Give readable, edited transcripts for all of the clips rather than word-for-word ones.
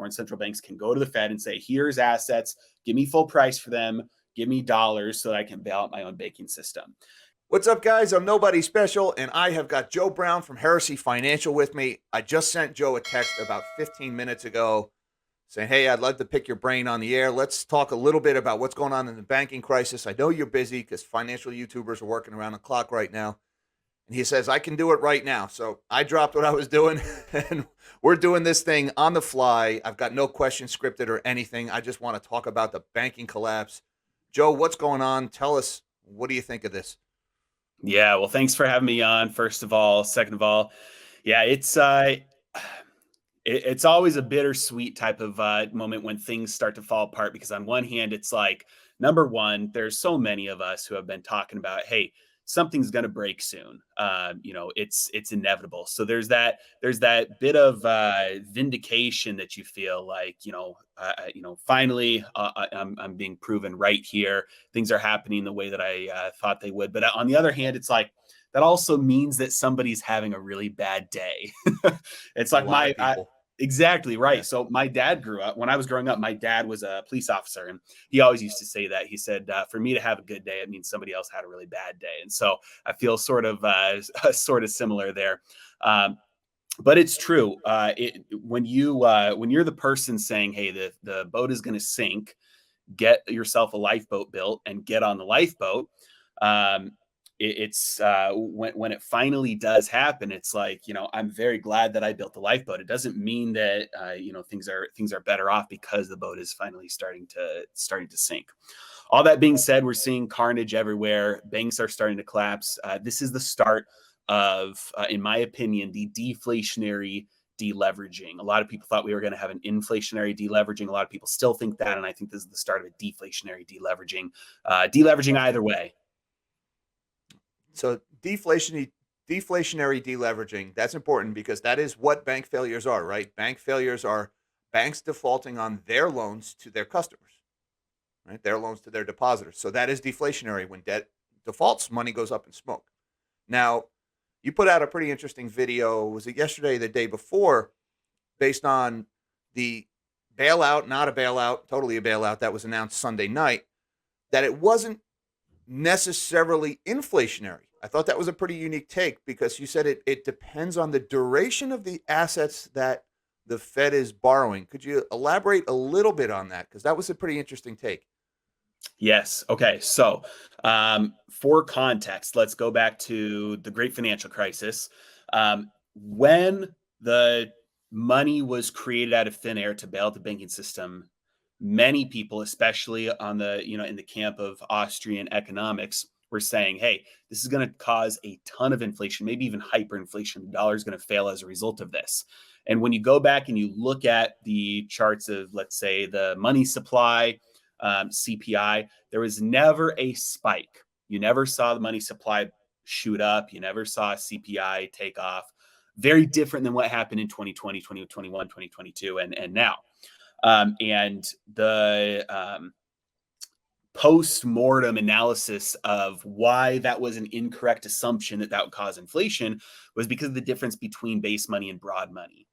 foreign central banks can go to the Fed and say, here's assets, give me full price for them, give me dollars so that I can bail out my own banking system. What's up, guys? I'm Nobody Special, and I have got Joe Brown from Heresy Financial with me. I just sent Joe a text about 15 minutes ago saying, hey, I'd love to pick your brain on the air. Let's talk a little bit about what's going on in the banking crisis. I know you're busy because financial YouTubers are working around the clock right now. And he says, I can do it right now. So I dropped what I was doing, and we're doing this thing on the fly. I've got no questions scripted or anything. I just want to talk about the banking collapse. Joe, what's going on? Tell us, what do you think of this? Yeah, well, thanks for having me on, first of all. Second of all, yeah, it's always a bittersweet type of moment when things start to fall apart, because on one hand, it's like, number one, there's so many of us who have been talking about, hey, something's going to break soon. It's inevitable. So there's that bit of vindication that you feel like, finally, I'm being proven right here. Things are happening the way that I thought they would. But on the other hand, it's like, that also means that somebody's having a really bad day. It's A like lot of people. exactly right. Yeah. So my dad when I was growing up, my dad was a police officer, and he always used to say that. He said, for me to have a good day, it means somebody else had a really bad day. And so I feel sort of similar there. But it's true. When you're the person saying, hey, the boat is going to sink, get yourself a lifeboat built and get on the lifeboat. It's when it finally does happen, it's like, I'm very glad that I built the lifeboat. It doesn't mean that things are better off because the boat is finally starting to sink. All that being said, we're seeing carnage everywhere. Banks are starting to collapse. This is the start of, in my opinion, the deflationary deleveraging. A lot of people thought we were going to have an inflationary deleveraging. A lot of people still think that, and I think this is the start of a deflationary deleveraging. Deleveraging either way. So deflationary deleveraging, that's important because that is what bank failures are, right? Bank failures are banks defaulting on their loans to their customers, right? Their loans to their depositors. So that is deflationary. When debt defaults, money goes up in smoke. Now, you put out a pretty interesting video, was it yesterday, the day before, based on the bailout, not a bailout, totally a bailout that was announced Sunday night, that it wasn't necessarily inflationary. I thought that was a pretty unique take because you said it depends on the duration of the assets that the Fed is borrowing. Could you elaborate a little bit on that? Because that was a pretty interesting take. Yes. Okay. So, for context, let's go back to the Great Financial Crisis. When the money was created out of thin air to bail out the banking system, many people, especially on in the camp of Austrian economics, were saying, hey, this is going to cause a ton of inflation, maybe even hyperinflation. The dollar is going to fail as a result of this. And when you go back and you look at the charts of, let's say, the money supply, CPI, there was never a spike. You never saw the money supply shoot up. You never saw CPI take off. Very different than what happened in 2020, 2021, 2022, and now. And the post-mortem analysis of why that was an incorrect assumption that would cause inflation was because of the difference between base money and broad money.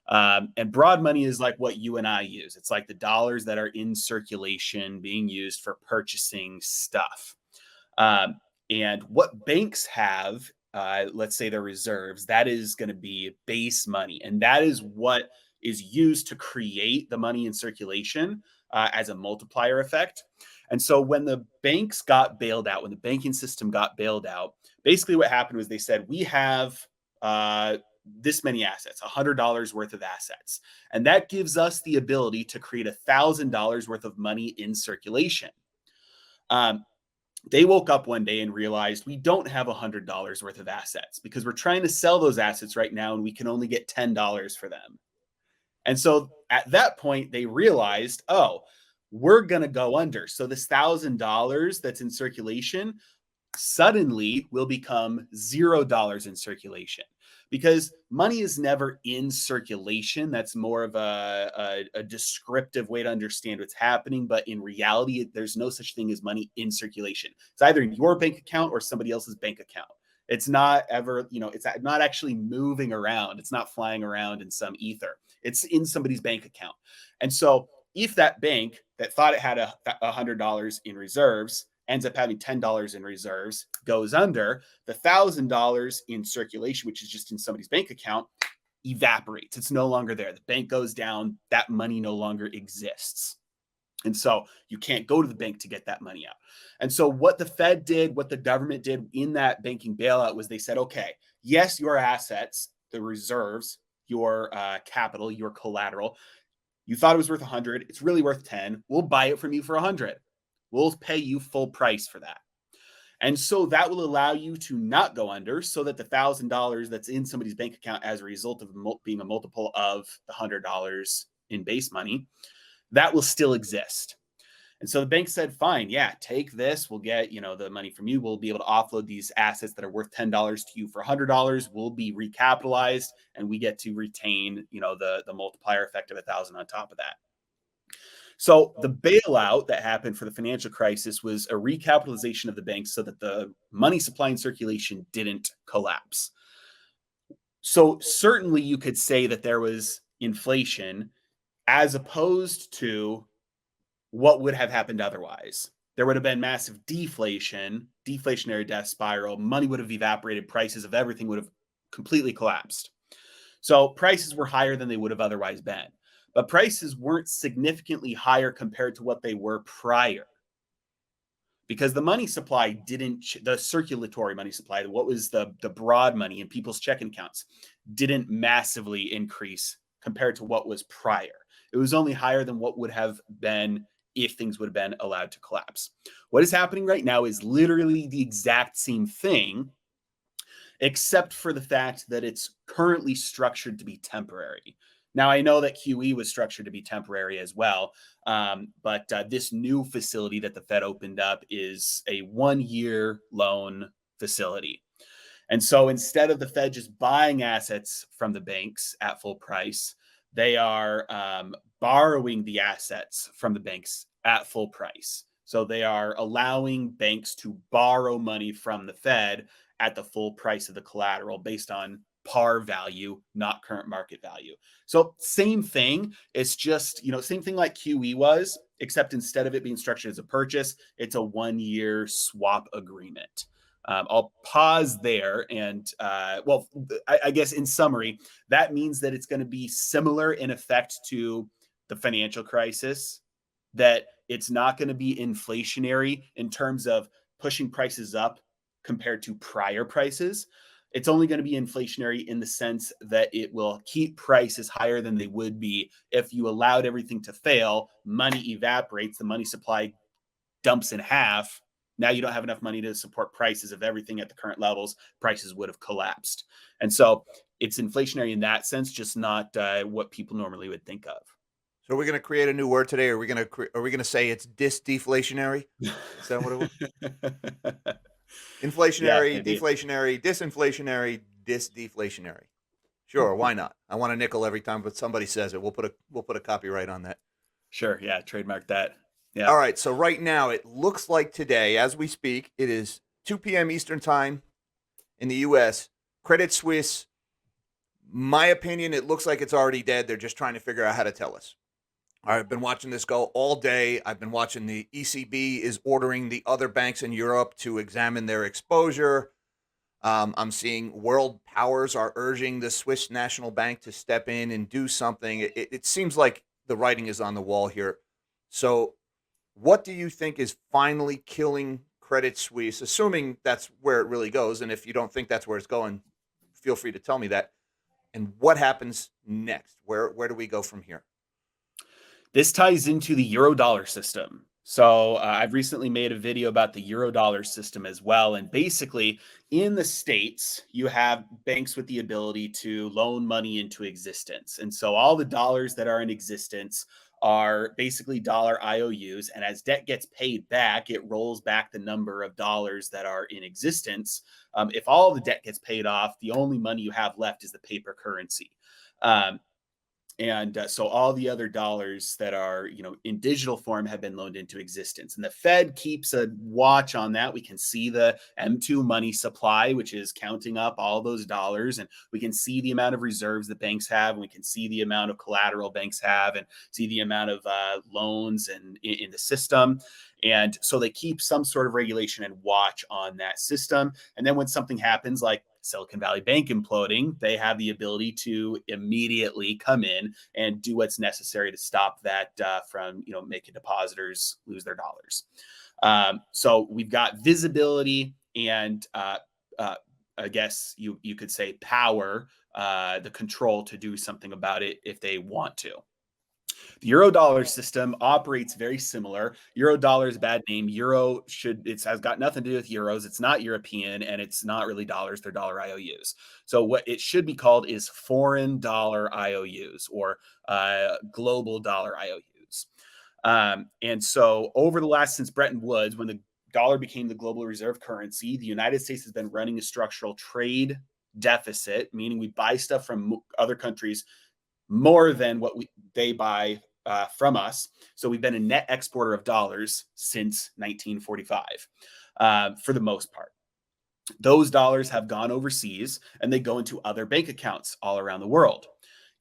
And broad money is like what you and I use. It's like the dollars that are in circulation being used for purchasing stuff. And what banks have, let's say their reserves, that is going to be base money. And that is what is used to create the money in circulation as a multiplier effect. And so when the banks got bailed out, when the banking system got bailed out, basically what happened was they said, we have this many assets, $100 worth of assets. And that gives us the ability to create $1,000 worth of money in circulation. They woke up one day and realized we don't have $100 worth of assets because we're trying to sell those assets right now and we can only get $10 for them. And so at that point, they realized, oh, we're going to go under. So this $1,000 that's in circulation suddenly will become $0 in circulation, because money is never in circulation. That's more of a descriptive way to understand what's happening. But in reality, there's no such thing as money in circulation. It's either in your bank account or somebody else's bank account. It's not ever, it's not actually moving around. It's not flying around in some ether. It's in somebody's bank account. And so if that bank that thought it had $100 in reserves ends up having $10 in reserves, goes under, the $1,000 in circulation, which is just in somebody's bank account, evaporates. It's no longer there. The bank goes down. That money no longer exists. And so you can't go to the bank to get that money out. And so what the Fed did, what the government did in that banking bailout was they said, okay, yes, your assets, the reserves, your capital, your collateral, you thought it was worth 100. It's really worth 10. We'll buy it from you for 100. We'll pay you full price for that. And so that will allow you to not go under, so that the $1,000 that's in somebody's bank account as a result of being a multiple of the $100 in base money, that will still exist. And so the bank said, fine, yeah, take this. We'll get, the money from you. We'll be able to offload these assets that are worth $10 to you for $100. We'll be recapitalized, and we get to retain, the multiplier effect of 1,000 on top of that. So the bailout that happened for the financial crisis was a recapitalization of the banks so that the money supply and circulation didn't collapse. So certainly you could say that there was inflation as opposed to what would have happened otherwise. There would have been massive deflation, deflationary death spiral. Money would have evaporated. Prices of everything would have completely collapsed. So prices were higher than they would have otherwise been. But prices weren't significantly higher compared to what they were prior, because the money supply the circulatory money supply, what was the broad money in people's checking accounts, didn't massively increase compared to what was prior. It was only higher than what would have been if things would have been allowed to collapse. What is happening right now is literally the exact same thing, except for the fact that it's currently structured to be temporary. Now, I know that QE was structured to be temporary as well, but this new facility that the Fed opened up is a 1-year loan facility. And so instead of the Fed just buying assets from the banks at full price, they are borrowing the assets from the banks at full price. So they are allowing banks to borrow money from the Fed at the full price of the collateral based on par value, not current market value. So same thing. It's just, same thing like QE was, except instead of it being structured as a purchase, it's a 1-year swap agreement. I'll pause there. And I guess in summary, that means that it's going to be similar in effect to the financial crisis, that it's not going to be inflationary in terms of pushing prices up compared to prior prices. It's only going to be inflationary in the sense that it will keep prices higher than they would be if you allowed everything to fail. Money evaporates, the money supply dumps in half. Now you don't have enough money to support prices of everything at the current levels. Prices would have collapsed. And so it's inflationary in that sense, just not what people normally would think of. So we're going to create a new word today. Are we going to say it's deflationary? Is that what it was? Inflationary, Yeah, deflationary, disinflationary, deflationary. Sure, why not? I want a nickel every time, but somebody says it. We'll put a copyright on that. Sure, yeah, trademark that. Yeah. All right, so right now it looks like today, as we speak, it is 2 p.m. Eastern time in the U.S. Credit Suisse, my opinion, it looks like it's already dead. They're just trying to figure out how to tell us. I've been watching this go all day. I've been watching the ECB is ordering the other banks in Europe to examine their exposure. I'm seeing world powers are urging the Swiss National Bank to step in and do something. It seems like the writing is on the wall here. So what do you think is finally killing Credit Suisse, assuming that's where it really goes? And if you don't think that's where it's going, feel free to tell me that. And what happens next? Where do we go from here? This ties into the Eurodollar system. So I've recently made a video about the Eurodollar system as well. And basically, in the States, you have banks with the ability to loan money into existence. And so all the dollars that are in existence are basically dollar IOUs. And as debt gets paid back, it rolls back the number of dollars that are in existence. If all the debt gets paid off, the only money you have left is the paper currency. And so all the other dollars that are, in digital form have been loaned into existence. And the Fed keeps a watch on that. We can see the M2 money supply, which is counting up all those dollars. And we can see the amount of reserves that banks have. And we can see the amount of collateral banks have and see the amount of loans and in the system. And so they keep some sort of regulation and watch on that system. And then when something happens, like Silicon Valley Bank imploding, they have the ability to immediately come in and do what's necessary to stop that from, making depositors lose their dollars. So we've got visibility and I guess you could say power, the control to do something about it if they want to. The Eurodollar system operates very similar. Eurodollar is a bad name. It has got nothing to do with euros. It's not European and it's not really dollars. They're dollar IOUs. So what it should be called is foreign dollar IOUs or global dollar IOUs. And so over the since Bretton Woods, when the dollar became the global reserve currency, the United States has been running a structural trade deficit, meaning we buy stuff from other countries more than what they buy from us. So we've been a net exporter of dollars since 1945, for the most part. Those dollars have gone overseas and they go into other bank accounts all around the world.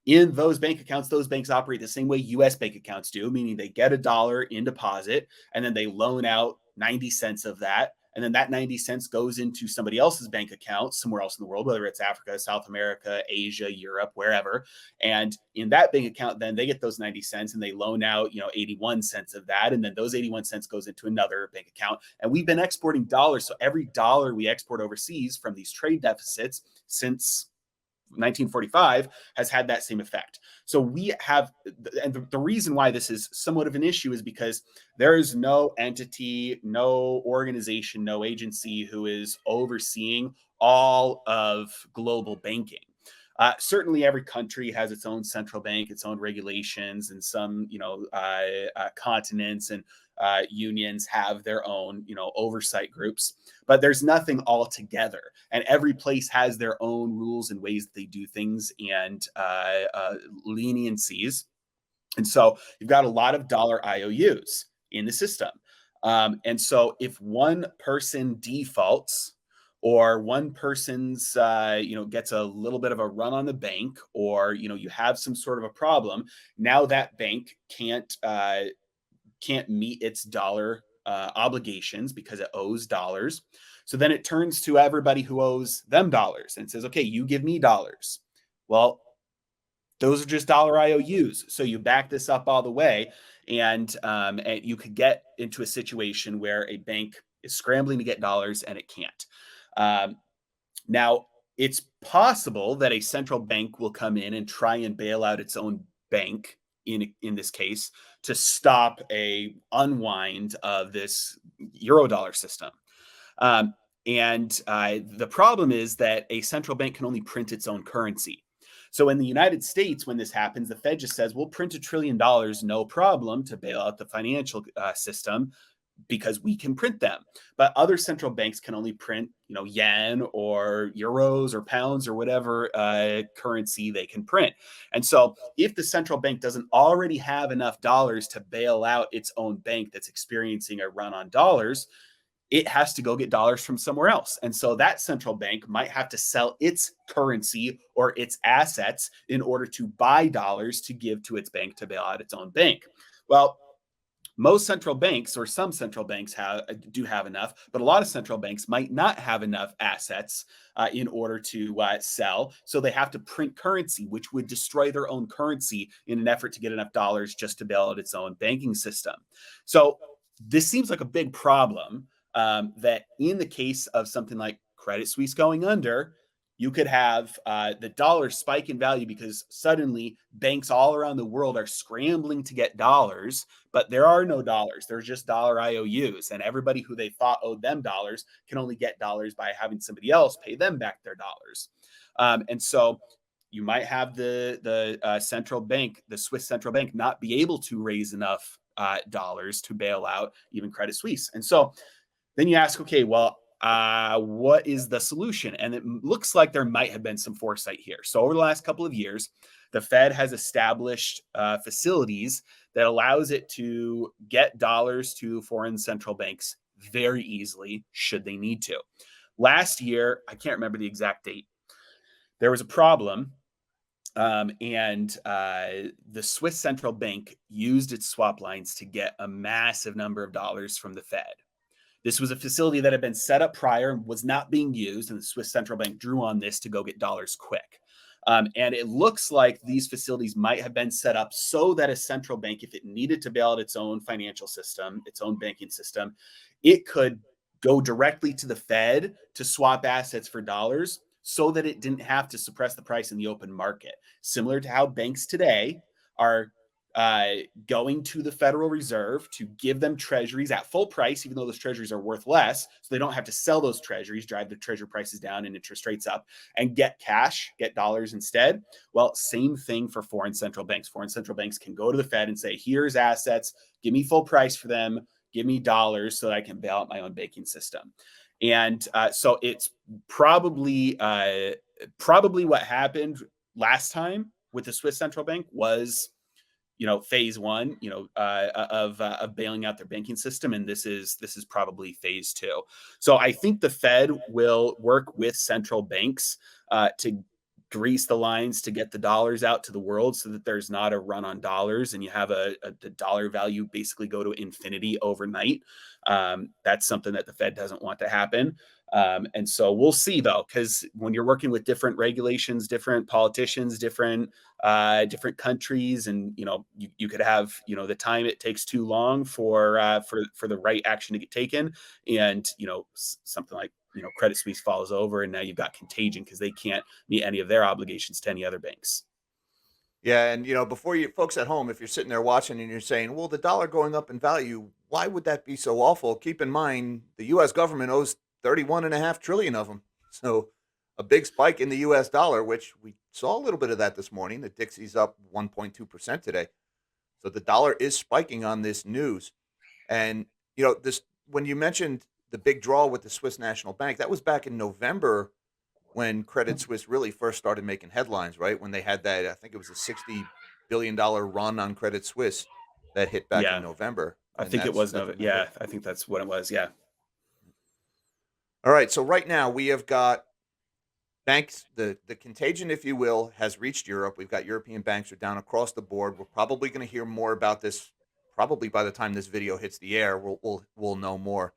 In those bank accounts, those banks operate the same way US bank accounts do, meaning they get $1 in deposit and then they loan out 90 cents of that. And then that 90 cents goes into somebody else's bank account somewhere else in the world, whether it's Africa, South America, Asia, Europe, wherever. And in that bank account, then they get those 90 cents and they loan out, 81 cents of that. And then those 81 cents goes into another bank account. And we've been exporting dollars. So every dollar we export overseas from these trade deficits since 1945 has had that same effect. So we have, and the reason why this is somewhat of an issue is because there is no entity, no organization, no agency who is overseeing all of global banking. Certainly, every country has its own central bank, its own regulations, and some, continents and unions have their own, oversight groups. But there's nothing all together, and every place has their own rules and ways that they do things and leniencies. And so you've got a lot of dollar IOUs in the system. And so if one person defaults, or one person's gets a little bit of a run on the bank, or you have some sort of a problem, now that bank can't meet its dollar obligations because it owes dollars. So then it turns to everybody who owes them dollars and says, okay, you give me dollars. Well, those are just dollar IOUs. So you back this up all the way, and you could get into a situation where a bank is scrambling to get dollars and it can't. Now, it's possible that a central bank will come in and try and bail out its own bank in this case to stop a unwind of this Eurodollar system. And the problem is that a central bank can only print its own currency. So in the United States, when this happens, the Fed just says, we'll print $1 trillion, no problem, to bail out the financial system, because we can print them. But other central banks can only print, yen or euros or pounds or whatever currency they can print. And so if the central bank doesn't already have enough dollars to bail out its own bank that's experiencing a run on dollars, it has to go get dollars from somewhere else. And so that central bank might have to sell its currency or its assets in order to buy dollars to give to its bank to bail out its own bank. Well, most central banks, or some central banks, do have enough, but a lot of central banks might not have enough assets in order to sell. So they have to print currency, which would destroy their own currency in an effort to get enough dollars just to bail out its own banking system. So this seems like a big problem, that in the case of something like Credit Suisse going under, you could have the dollar spike in value because suddenly banks all around the world are scrambling to get dollars, but there are no dollars. There's just dollar IOUs, and everybody who they thought owed them dollars can only get dollars by having somebody else pay them back their dollars. And so you might have the central bank, the Swiss central bank, not be able to raise enough dollars to bail out even Credit Suisse. And so then you ask, okay, well, what is the solution? And it looks like there might have been some foresight here. So over the last couple of years, the Fed has established facilities that allows it to get dollars to foreign central banks very easily, should they need to. Last year, I can't remember the exact date, there was a problem, and the Swiss central bank used its swap lines to get a massive number of dollars from the Fed. This was a facility that had been set up prior and was not being used, and the Swiss central bank drew on this to go get dollars quick. And it looks like these facilities might have been set up so that a central bank, if it needed to bail out its own financial system, its own banking system, it could go directly to the Fed to swap assets for dollars so that it didn't have to suppress the price in the open market. Similar to how banks today are going to the Federal Reserve to give them treasuries at full price, even though those treasuries are worth less. So they don't have to sell those treasuries, drive the treasury prices down and interest rates up, and get cash, get dollars instead. Well, same thing for foreign central banks. Foreign central banks can go to the Fed and say, here's assets, give me full price for them, give me dollars so that I can bail out my own banking system. And so it's probably what happened last time with the Swiss central bank was, phase one, of bailing out their banking system, and this is probably phase two. So I think the Fed will work with central banks to grease the lines to get the dollars out to the world, so that there's not a run on dollars and you have the dollar value basically go to infinity overnight. That's something that the Fed doesn't want to happen. And so we'll see, though, because when you're working with different regulations, different politicians, different countries, and you could have the time it takes too long for the right action to get taken, and something like Credit Suisse falls over, and now you've got contagion because they can't meet any of their obligations to any other banks. Yeah, and before you folks at home, if you're sitting there watching and you're saying, "Well, the dollar going up in value, why would that be so awful?" Keep in mind the U.S. government owes 31.5 trillion of them, so a big spike in the U.S. dollar, which we saw a little bit of that this morning. The Dixie's up 1.2% today, so the dollar is spiking on this news. And this when you mentioned the big draw with the Swiss National Bank, that was back in November when Credit Suisse really first started making headlines, right? When they had that, I think it was a $60 billion run on Credit Suisse that hit back in Yeah, November, I and think it that's was that's no. when they hit. Yeah, I think that's what it was. Yeah. All right, so right now we have got banks. The contagion, if you will, has reached Europe. We've got European banks are down across the board. We're probably going to hear more about this. Probably by the time this video hits the air, we'll know more.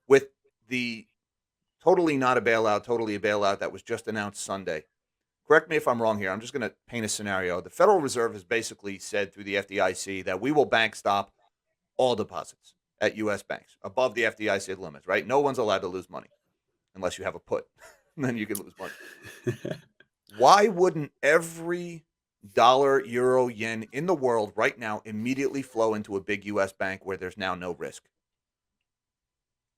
With the totally not a bailout, totally a bailout that was just announced Sunday. Correct me if I'm wrong here. I'm just going to paint a scenario. The Federal Reserve has basically said through the FDIC that we will bank stop all deposits at U.S. banks above the FDIC limits, right? No one's allowed to lose money unless you have a put. Then you can lose money. Why wouldn't every dollar, euro, yen in the world right now immediately flow into a big U.S. bank where there's now no risk?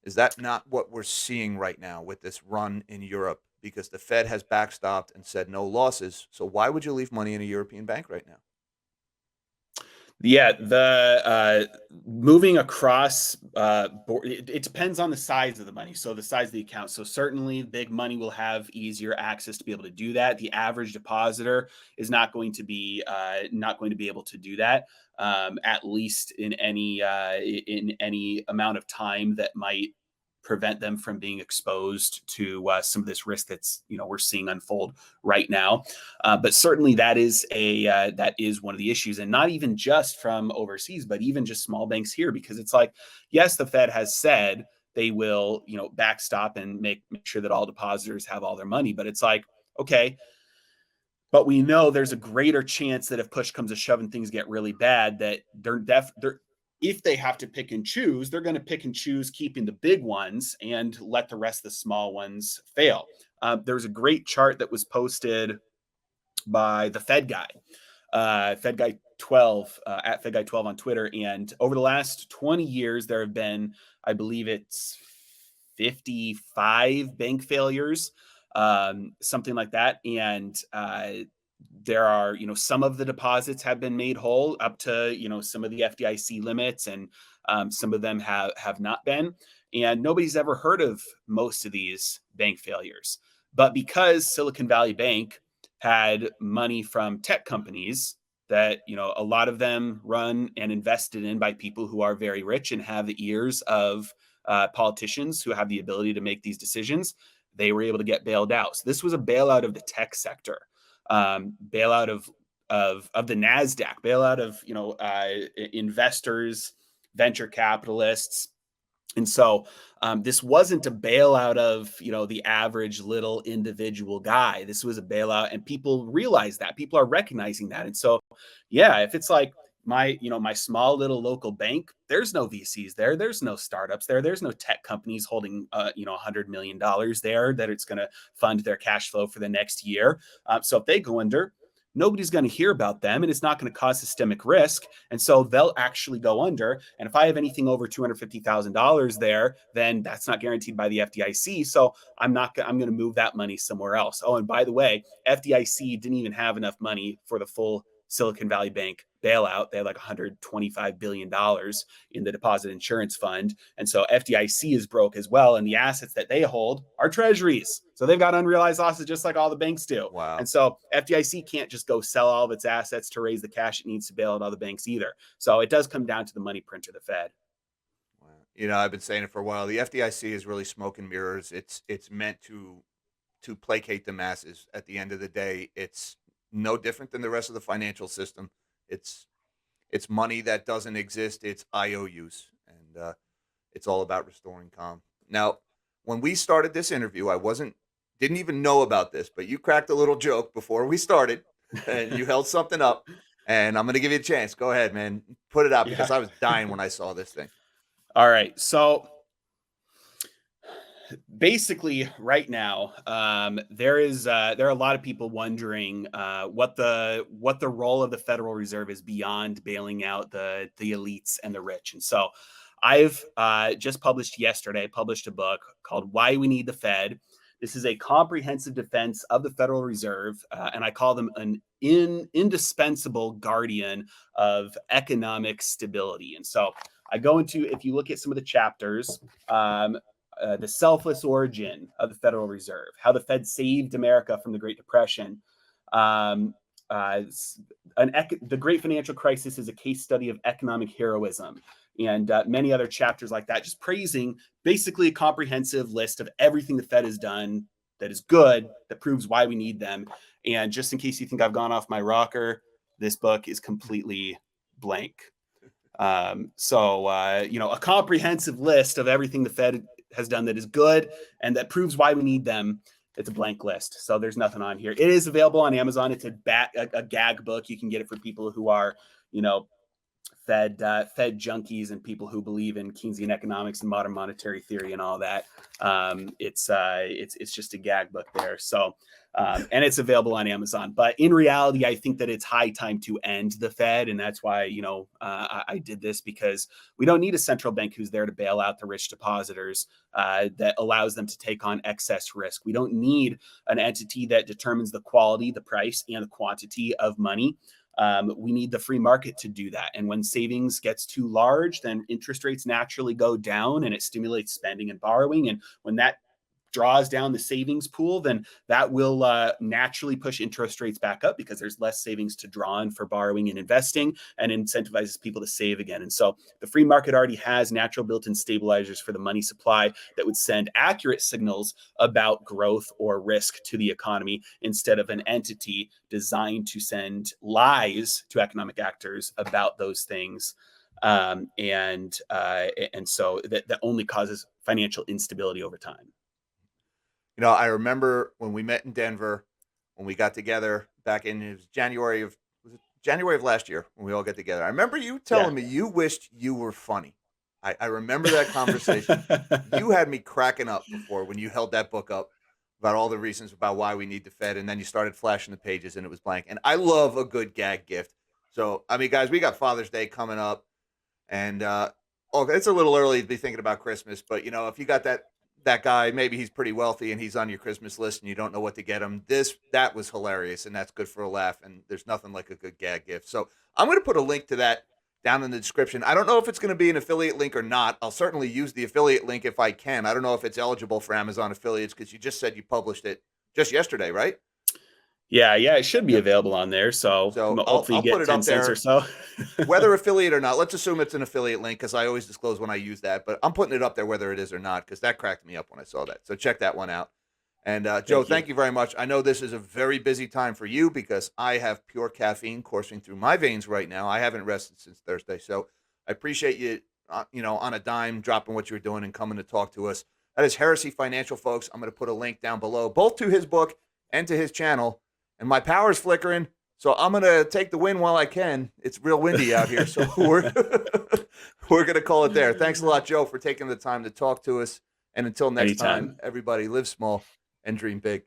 Is that not what we're seeing right now with this run in Europe? Because the Fed has backstopped and said no losses. So why would you leave money in a European bank right now? Yeah, the moving across it depends on the size of the money. So the size of the account. So certainly, big money will have easier access to be able to do that. The average depositor is not going to be able to do that, at least in any amount of time that might prevent them from being exposed to some of this risk that's we're seeing unfold right now. But certainly that is one of the issues, and not even just from overseas, but even just small banks here, because it's like, yes, the Fed has said they will backstop and make sure that all depositors have all their money, but it's like, okay, but we know there's a greater chance that if push comes to shove and things get really bad, that they're if they have to pick and choose, they're going to pick and choose keeping the big ones and let the rest of the small ones fail. There's a great chart that was posted by the Fed guy, Fed guy 12 at Fed guy 12 on Twitter. And over the last 20 years, there have been, I believe it's 55 bank failures, something like that. And there are, some of the deposits have been made whole up to, some of the FDIC limits, and some of them have not been. And nobody's ever heard of most of these bank failures. But because Silicon Valley Bank had money from tech companies that, a lot of them run and invested in by people who are very rich and have the ears of politicians who have the ability to make these decisions, they were able to get bailed out. So this was a bailout of the tech sector, bailout of the Nasdaq, bailout of investors, venture capitalists. And so this wasn't a bailout of the average little individual guy. This was a bailout, and people realize that. People are recognizing that. And so, yeah, if it's like my small little local bank, there's no VCs there, there's no startups there, there's no tech companies holding $100 million there that it's going to fund their cash flow for the next year. So if they go under, nobody's going to hear about them, and it's not going to cause systemic risk. And so they'll actually go under. And if I have anything over $250,000 there, then that's not guaranteed by the FDIC. So I'm going to move that money somewhere else. Oh, and by the way, FDIC didn't even have enough money for the full Silicon Valley Bank bailout. They had like $125 billion in the deposit insurance fund. And so FDIC is broke as well. And the assets that they hold are treasuries. So they've got unrealized losses just like all the banks do. Wow. And so FDIC can't just go sell all of its assets to raise the cash it needs to bail out all the banks either. So it does come down to the money printer, the Fed. Wow. I've been saying it for a while. The FDIC is really smoke and mirrors. It's meant to placate the masses. At the end of the day, it's no different than the rest of the financial system. It's money that doesn't exist. It's IOUs, and it's all about restoring calm. Now, when we started this interview, didn't even know about this, but you cracked a little joke before we started, and you held something up, and I'm going to give you a chance. Go ahead, man. Put it out, because Yeah. I was dying when I saw this thing. All right. So basically, right now, there are a lot of people wondering what the role of the Federal Reserve is beyond bailing out the elites and the rich. And so, I've just published a book called "Why We Need the Fed." This is a comprehensive defense of the Federal Reserve, and I call them an indispensable guardian of economic stability. And so, I go into, if you look at some of the chapters, the selfless origin of the Federal Reserve, how the Fed saved America from the Great Depression. The Great Financial Crisis is a case study of economic heroism, and many other chapters like that, just praising basically a comprehensive list of everything the Fed has done that is good, that proves why we need them. And just in case you think I've gone off my rocker, this book is completely blank. A comprehensive list of everything the Fed has done that is good and that proves why we need them. It's a blank list. So there's nothing on here. It is available on Amazon. It's a gag book. You can get it for people who are, Fed junkies and people who believe in Keynesian economics and modern monetary theory and all that. It's just a gag book there. So, and it's available on Amazon. But in reality, I think that it's high time to end the Fed, and that's why I did this, because we don't need a central bank who's there to bail out the rich depositors, that allows them to take on excess risk. We don't need an entity that determines the quality, the price, and the quantity of money. We need the free market to do that. And when savings gets too large, then interest rates naturally go down, and it stimulates spending and borrowing. And when that draws down the savings pool, then that will naturally push interest rates back up, because there's less savings to draw on for borrowing and investing, and incentivizes people to save again. And so the free market already has natural built-in stabilizers for the money supply that would send accurate signals about growth or risk to the economy, instead of an entity designed to send lies to economic actors about those things. And so that only causes financial instability over time. I remember when we met in Denver, when we got together back in, it was January of last year, when we all got together. I remember you telling me you wished you were funny. I remember that conversation. You had me cracking up before when you held that book up about all the reasons about why we need the Fed, and then you started flashing the pages and it was blank. And I love a good gag gift. So, I mean, guys, we got Father's Day coming up, and it's a little early to be thinking about Christmas, but if you got that that guy, maybe he's pretty wealthy and he's on your Christmas list and you don't know what to get him. That was hilarious, and that's good for a laugh. And there's nothing like a good gag gift. So I'm going to put a link to that down in the description. I don't know if it's going to be an affiliate link or not. I'll certainly use the affiliate link if I can. I don't know if it's eligible for Amazon affiliates because you just said you published it just yesterday, right? Yeah, it should be Yep. available on there. So, So hopefully I'll you put get it 10 up cents or there. so. Whether affiliate or not, let's assume it's an affiliate link because I always disclose when I use that. But I'm putting it up there whether it is or not because that cracked me up when I saw that. So check that one out. And Joe, Thank you. thank you very much. I know this is a very busy time for you because I have pure caffeine coursing through my veins right now. I haven't rested since Thursday, so I appreciate you, on a dime, dropping what you're doing and coming to talk to us. That is Heresy Financial, folks. I'm going to put a link down below, both to his book and to his channel. And my power's flickering, so I'm going to take the win while I can. It's real windy out here, so we're we're going to call it there. Thanks a lot, Joe, for taking the time to talk to us. And until next time, Anytime. everybody live small and dream big.